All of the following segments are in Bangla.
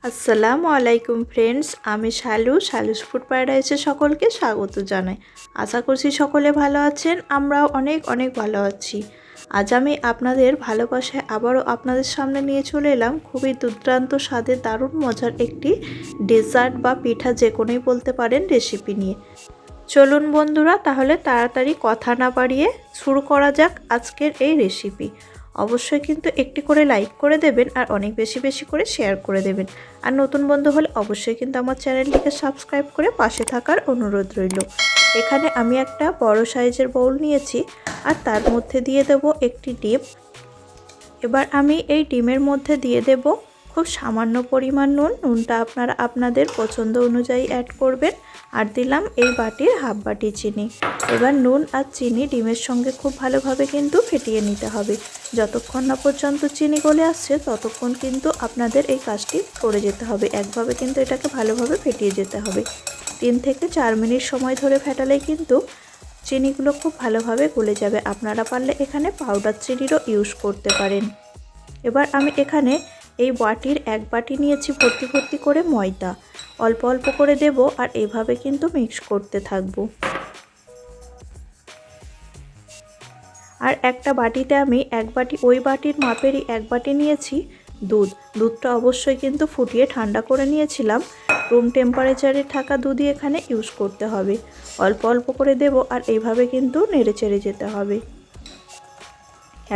আসসালামু আলাইকুম ফ্রেন্ডস, আমি শালুস ফুড প্যারাডাইসে সকলকে স্বাগত জানাই। আশা করছি সকলে ভালো আছেন, আমরাও অনেক অনেক ভালো আছি। আজ আমি আপনাদের ভালোবাসায় আবারও আপনাদের সামনে নিয়ে চলে এলাম খুবই দুর্দান্ত স্বাদের দারুণ মজার একটি ডেজার্ট বা পিঠা যে কোনোই বলতে পারেন রেসিপি নিয়ে। চলুন বন্ধুরা, তাহলে তাড়াতাড়ি কথা না বাড়িয়ে শুরু করা যাক আজকের এই রেসিপি। অবশ্যই কিন্তু একটি করে লাইক করে দেবেন আর অনেক বেশি বেশি করে শেয়ার করে দেবেন। আর নতুন বন্ধু হলে অবশ্যই কিন্তু আমার চ্যানেলটিকে সাবস্ক্রাইব করে পাশে থাকার অনুরোধ রইল। এখানে আমি একটা বড় সাইজের বাউল নিয়েছি আর তার মধ্যে দিয়ে দেব একটি ডিম। এবার আমি এই ডিমের মধ্যে দিয়ে দেব খুব সামান্য পরিমাণ নুন। নুনটা আপনারা আপনাদের পছন্দ অনুযায়ী অ্যাড করবেন। আর দিলাম এই বাটির হাফ বাটি চিনি। এবার নুন আর চিনি ডিমের সঙ্গে খুব ভালোভাবে কিন্তু ফেটিয়ে নিতে হবে। যতক্ষণ না পর্যন্ত চিনি গলে আসছে ততক্ষণ কিন্তু আপনাদের এই কাজটি করে যেতে হবে। একভাবে কিন্তু এটাকে ভালোভাবে ফেটিয়ে যেতে হবে। 3 থেকে 4 মিনিট সময় ধরে ফেটালেই কিন্তু চিনিগুলো খুব ভালোভাবে গলে যাবে। আপনারা পারলে এখানে পাউডার চিনিরও ইউজ করতে পারেন। এবার আমি এখানে এই বাটির 1 বাটি নিয়েছি ভর্তি ভর্তি করে ময়দা। অল্প অল্প করে দেব আর এভাবে কিন্তু মিক্স করতে থাকবো। আর একটা বাটিতে আমি 1 বাটি, ওই বাটির মাপেরই 1 বাটি নিয়েছি দুধটা অবশ্যই কিন্তু ফুটিয়ে ঠান্ডা করে নিয়েছিলাম। রুম টেম্পারেচারে থাকা দুধই এখানে ইউজ করতে হবে। অল্প অল্প করে দেব আর এইভাবে কিন্তু নেড়ে চেড়ে যেতে হবে।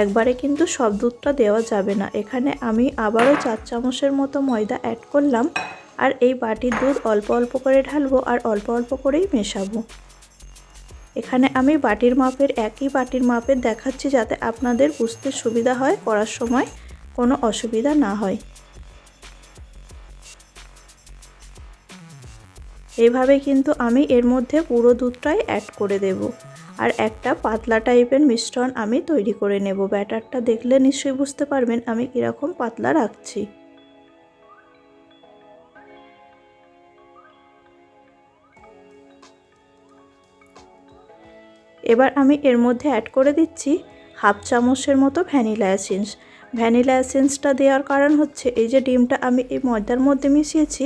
একবারে কিন্তু সব দুধটা দেওয়া যাবে না। এখানে আমি আবারও 4 চামচের মতো ময়দা অ্যাড করলাম আর এই বাটির দুধ অল্প অল্প করে ঢালবো আর অল্প অল্প করেই মেশাবো। এখানে আমি বাটির মাপের একই বাটির মাপের দেখাচ্ছি যাতে আপনাদের বুঝতে সুবিধা হয়, করার সময় কোনো অসুবিধা না হয়। এইভাবে কিন্তু আমি এর মধ্যে পুরো দুধটাই অ্যাড করে দেব আর একটা পাতলা টাইপের মিশ্রণ আমি তৈরি করে নেব। ব্যাটারটা দেখলে নিশ্চয়ই বুঝতে পারবেন আমি কীরকম পাতলা রাখছি। এবার আমি এর মধ্যে অ্যাড করে দিচ্ছি হাফ চামচের মতো ভ্যানিলা এসেন্স। ভ্যানিলা এসেন্সটা দেওয়ার কারণ হচ্ছে এই যে ডিমটা আমি এই ময়দার মধ্যে মিশিয়েছি,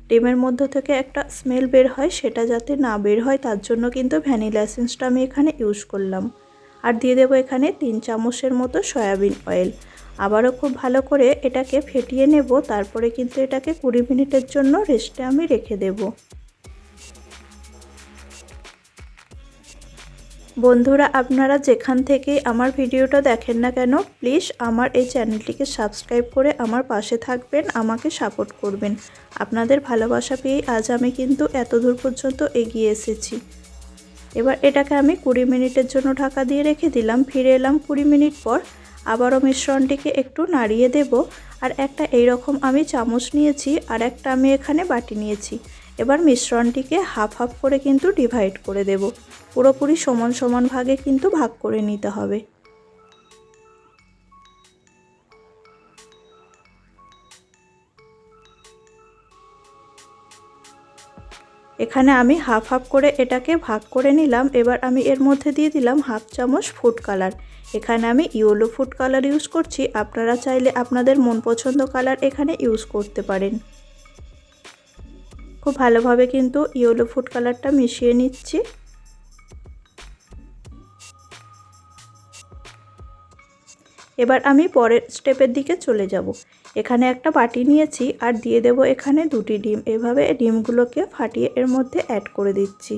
ডিমের মধ্যে থেকে একটা স্মেল বের হয়, সেটা যাতে না বের হয় তার জন্য কিন্তু ভ্যানিলা এসেন্সটা আমি এখানে ইউজ করলাম। আর দিয়ে দেবো এখানে 3 চামচের মতো সয়াবিন অয়েল। আবারও খুব ভালো করে এটাকে ফেটিয়ে নেব। তারপরে কিন্তু এটাকে 20 মিনিটের জন্য রেস্টে আমি রেখে দেবো। বন্ধুরা, আপনারা যেখান থেকে আমার ভিডিওটা দেখেন না কেন প্লিজ আমার এই চ্যানেলটিকে সাবস্ক্রাইব করে আমার পাশে থাকবেন, আমাকে সাপোর্ট করবেন। আপনাদের ভালোবাসা পেয়ে আজ আমি কিন্তু এত দূর পর্যন্ত এগিয়ে এসেছি। এবার এটাকে আমি 20 মিনিটের জন্য ঢাকা দিয়ে রেখে দিলাম। ফিরে এলাম 20 মিনিট পর। আবারও মিশ্রণটিকে একটু নাড়িয়ে দেব। আর একটা এইরকম আমি চামচ নিয়েছি আর একটা আমি এখানে বাটি নিয়েছি। এবার মিশ্রণটিকে হাফ হাফ করে কিন্তু ডিভাইড করে দেব। পুরোপুরি সমান সমান ভাগে কিন্তু ভাগ করে নিতে হবে। এখানে আমি হাফ হাফ করে এটাকে ভাগ করে নিলাম। এবার আমি এর মধ্যে দিয়ে দিলাম হাফ চামচ ফুড কালার। এখানে আমি ইয়েলো ফুড কালার ইউজ করছি। আপনারা চাইলে আপনাদের মন পছন্দ কালার এখানে ইউজ করতে পারেন। খুব ভালোভাবে কিন্তু ইয়েলো ফুড কালারটা মিশিয়ে নিচ্ছি। এবার আমি পরের স্টেপের দিকে চলে যাব। এখানে একটা বাটি নিয়েছি আর দিয়ে দেব এখানে 2টি ডিম। এভাবে ডিমগুলোকে ফাটিয়ে এর মধ্যে অ্যাড করে দিচ্ছি।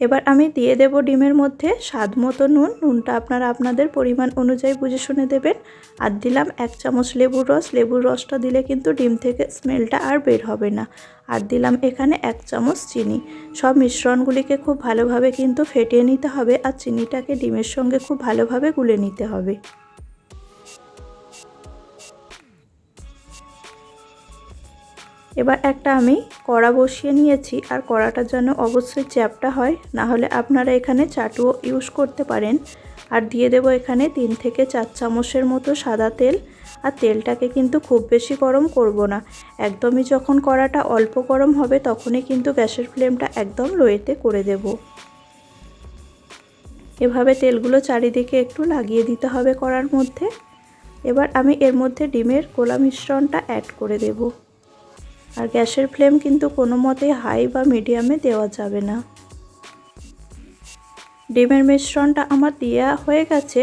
এবার আমি দিয়ে দেব ডিমের মধ্যে স্বাদ মতো নুন। নুনটা আপনারা আপনাদের পরিমাণ অনুযায়ী বুঝে শুনে দেবেন। আর দিলাম 1 চামচ লেবুর রস। লেবুর রসটা দিলে কিন্তু ডিম থেকে স্মেলটা আর বের হবে না। আর দিলাম এখানে 1 চামচ চিনি। সব মিশ্রণগুলিকে খুব ভালোভাবে কিন্তু ফেটিয়ে নিতে হবে আর চিনিটাকে ডিমের সঙ্গে খুব ভালোভাবে গুলে নিতে হবে। এবার একটা আমি কড়া বসিয়ে নিয়েছি আর কড়াটার জন্য অবশ্যই চ্যাপটা হয়, না হলে আপনারা এখানে চাটুও ইউজ করতে পারেন। আর দিয়ে দেব এখানে 3 থেকে 4 চামচের মতো সাদা তেল। আর তেলটাকে কিন্তু খুব বেশি গরম করব না, একদমই যখন কড়াটা অল্প গরম হবে তখনই কিন্তু গ্যাসের ফ্লেমটা একদম লোয়েতে করে দেব। এভাবে তেলগুলো চারিদিকে একটু লাগিয়ে দিতে হবে কড়ার মধ্যে। এবার আমি এর মধ্যে ডিমের গোলা মিশ্রণটা অ্যাড করে দেব। আর গ্যাসের ফ্লেম কিন্তু কোনো মতেই হাই বা মিডিয়ামে দেওয়া যাবে না। ডিমের মিশ্রণটা আমার দেওয়া হয়ে গেছে।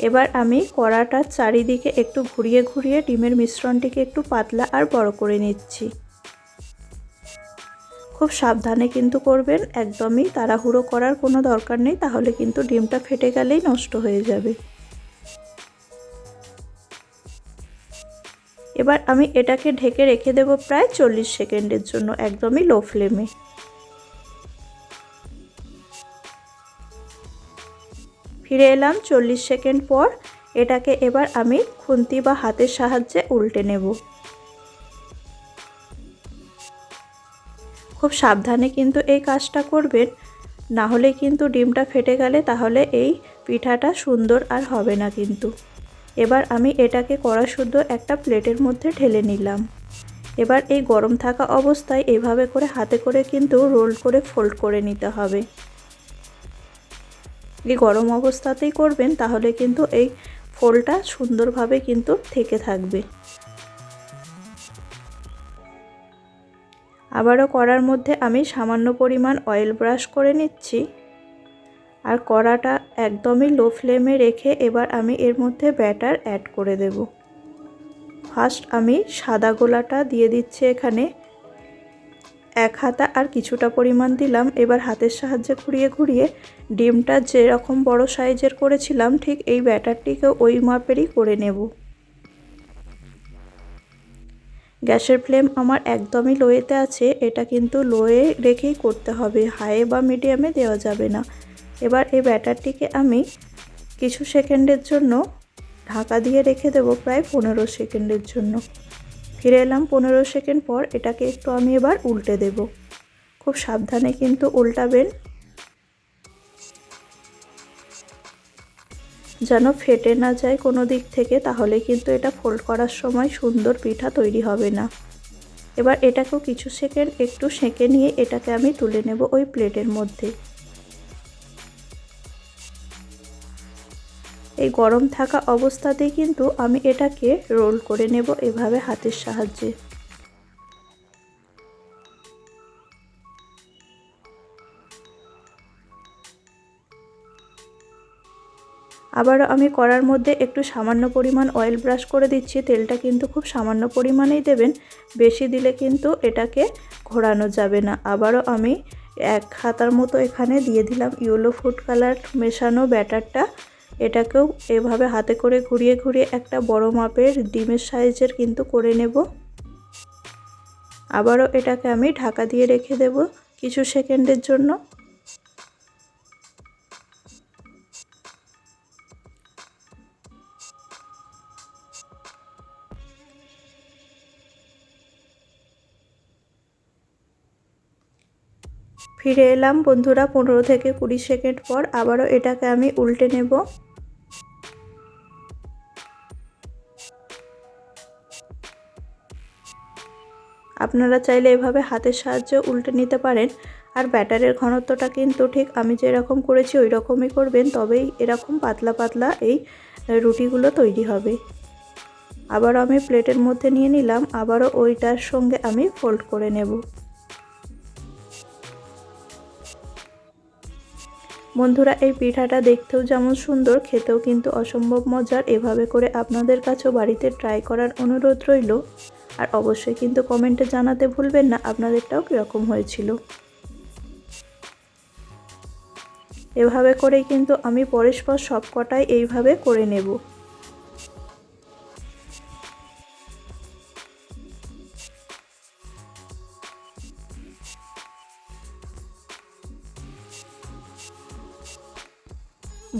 এবার আমি কড়াটার চারিদিকে একটু ঘুরিয়ে ঘুরিয়ে ডিমের মিশ্রণটিকে একটু পাতলা আর বড় করে নিচ্ছি। খুব সাবধানে কিন্তু করবেন, একদমই তাড়াহুড়ো করার কোনো দরকার নেই, তাহলে কিন্তু ডিমটা ফেটে গেলেই নষ্ট হয়ে যাবে। এবার আমি এটাকে ঢেকে রেখে দেব প্রায় 40 সেকেন্ডের জন্য, একদমই লো ফ্লেমে। ফিরে এলাম 40 সেকেন্ড পর। এটাকে এবার আমি খুন্তি বা হাতের সাহায্যে উল্টে নেব। খুব সাবধানে কিন্তু এই কাজটা করবেন, না হলে কিন্তু ডিমটা ফেটে গেলে তাহলে এই পিঠাটা সুন্দর আর হবে না কিন্তু। এবার আমি এটাকে কড়া শুদ্ধ একটা প্লেটের মধ্যে ঢেলে নিলাম। এবার এই গরম থাকা অবস্থায় এভাবে করে হাতে করে কিন্তু রোল করে ফোল্ড করে নিতে হবে। এই গরম অবস্থাতেই করবেন, তাহলে কিন্তু এই ফোল্ডটা সুন্দরভাবে কিন্তু থেকে থাকবে। আবারও কড়ার মধ্যে আমি সামান্য পরিমাণ অয়েল ব্রাশ করে নিচ্ছি। আর কড়াটা একদমই লো ফ্লেমে রেখে এবার আমি এর মধ্যে ব্যাটার অ্যাড করে দেব। ফার্স্ট আমি সাদা গোলাটা দিয়ে দিচ্ছি এখানে 1 হাতা আর কিছুটা পরিমাণ দিলাম। এবার হাতের সাহায্যে ঘুরিয়ে ঘুরিয়ে ডিমটা যেরকম বড় সাইজের করেছিলাম ঠিক এই ব্যাটারটিকে ওই মাপেরই করে নেব। গ্যাসের ফ্লেম আমার একদমই লোয়েতে আছে, এটা কিন্তু লোয়ে রেখেই করতে হবে, হাই বা মিডিয়ামে দেওয়া যাবে না। এবার এই ব্যাটারটিকে আমি কিছু সেকেন্ডের জন্য ঢাকা দিয়ে রেখে দেব, প্রায় 15 সেকেন্ডের জন্য। ফিরে এলাম 15 সেকেন্ড পর। এটাকে একটু আমি এবার উল্টে দেব। খুব সাবধানে কিন্তু উল্টাবেন, যেন ফেটে না যায় কোনো দিক থেকে, তাহলে কিন্তু এটা ফোল্ড করার সময় সুন্দর পিঠা তৈরি হবে না। এবার এটাকেও কিছু সেকেন্ড একটু সেঁকে নিয়ে এটাকে আমি তুলে নেব ওই প্লেটের মধ্যে। এই গরম থাকা অবস্থাতেই কিন্তু আমি এটাকে রোল করে নেব এভাবে হাতের সাহায্যে। আবারও আমি কড়ার মধ্যে একটু সামান্য পরিমাণ অয়েল ব্রাশ করে দিচ্ছি। তেলটা কিন্তু খুব সামান্য পরিমাণেই দেবেন, বেশি দিলে কিন্তু এটাকে ঘোরানো যাবে না। আবারও আমি 1 হাতার মতো এখানে দিয়ে দিলাম ইয়েলো ফুড কালার মেশানো ব্যাটারটা। এটাকেও এভাবে হাতে করে ঘুরিয়ে ঘুরিয়ে একটা বড় মাপের ডিমের সাইজের কিন্তু করে নেব। আবারও এটাকে আমি ঢাকা দিয়ে রেখে দেব কিছু সেকেন্ডের জন্য। ফিরে এলাম বন্ধুরা 15 থেকে 20 সেকেন্ড পর। আবারও এটাকে আমি উল্টে নেব। আপনারা চাইলে এভাবে হাতের সাহায্যে উল্টে নিতে পারেন। আর ব্যাটারের ঘনত্বটা কিন্তু ঠিক আমি যেরকম করেছি ওই রকমই করবেন, তবেই এরকম পাতলা পাতলা এই রুটিগুলো তৈরি হবে। আবারও আমি প্লেটের মধ্যে নিয়ে নিলাম, আবারও ওইটার সঙ্গে আমি ফোল্ড করে নেব। বন্ধুরা এই পিঠাটা দেখতেও যেমন সুন্দর, খেতেও কিন্তু অসম্ভব মজার। এভাবে করে আপনাদের কাছেও বাড়িতে ট্রাই করার অনুরোধ রইল। আর অবশ্যই কিন্তু কমেন্টে জানাতে ভুলবেন না আপনাদেরটাও কীরকম হয়েছিল। এভাবে করেই কিন্তু আমি পরস্পর সবকটাই এইভাবে করে নেব।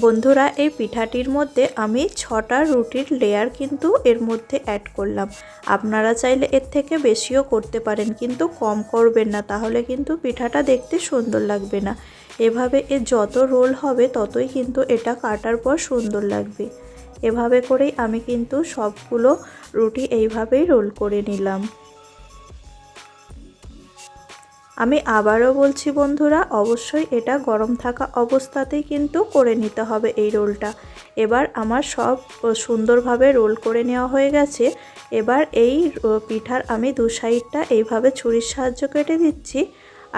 বন্ধুরা এই পিঠাটির মধ্যে আমি 6টা রুটির লেয়ার কিন্তু এর মধ্যে অ্যাড করলাম। আপনারা চাইলে এর থেকে বেশিও করতে পারেন, কিন্তু কম করবেন না, তাহলে কিন্তু পিঠাটা দেখতে সুন্দর লাগবে না। এভাবে এর যত রোল হবে ততই কিন্তু এটা কাটার পর সুন্দর লাগবে। এভাবে করেই আমি কিন্তু সবগুলো রুটি এইভাবেই রোল করে নিলাম। আমি আবারও বলছি বন্ধুরা, অবশ্যই এটা গরম থাকা অবস্থাতেই কিন্তু করে নিতে হবে এই রোলটা। এবার আমার সব সুন্দরভাবে রোল করে নেওয়া হয়ে গেছে। এবার এই পিঠার আমি দু সাইডটা এইভাবে ছুরির সাহায্যে কেটে দিচ্ছি,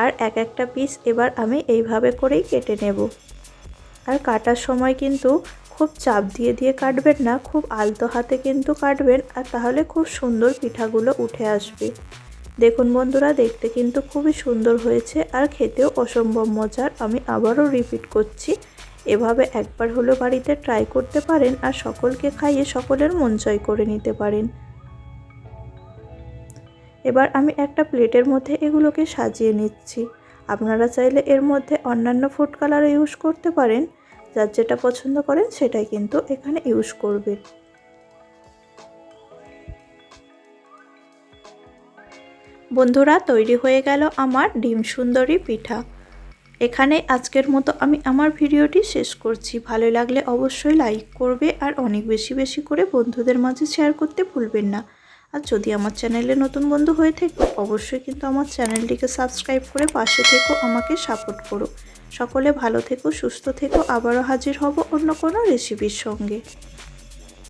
আর এক একটা পিস এবার আমি এইভাবে করেই কেটে নেব। আর কাটার সময় কিন্তু খুব চাপ দিয়ে দিয়ে কাটবেন না, খুব আলতো হাতে কিন্তু কাটবেন, আর তাহলে খুব সুন্দর পিঠাগুলো উঠে আসবে। দেখুন বন্ধুরা, দেখতে কিন্তু খুবই সুন্দর হয়েছে আর খেতেও অসম্ভব মজার। আমি আবারও রিপিট করছি, এভাবে একবার হলেও বাড়িতে ট্রাই করতে পারেন আর সকলকে খাইয়ে সকলের মন জয় করে নিতে পারেন। এবার আমি একটা প্লেটের মধ্যে এগুলোকে সাজিয়ে নিচ্ছি। আপনারা চাইলে এর মধ্যে অন্যান্য ফুড কালারও ইউজ করতে পারেন, যার যেটা পছন্দ করেন সেটাই কিন্তু এখানে ইউজ করবেন। বন্ধুরা, তৈরি হয়ে গেল আমার ডিম সুন্দরী পিঠা। এখানে আজকের মতো আমি আমার ভিডিওটি শেষ করছি। ভালো লাগলে অবশ্যই লাইক করবে আর অনেক বেশি বেশি করে বন্ধুদের মাঝে শেয়ার করতে ভুলবেন না। আর যদি আমার চ্যানেলে নতুন বন্ধু হয়ে থাকো অবশ্যই কিন্তু আমার চ্যানেলটিকে সাবস্ক্রাইব করে পাশে থেকো, আমাকে সাপোর্ট করো। সকলে ভালো থেকো, সুস্থ থেকো। আবারও হাজির হব অন্য কোনো রেসিপির সঙ্গে।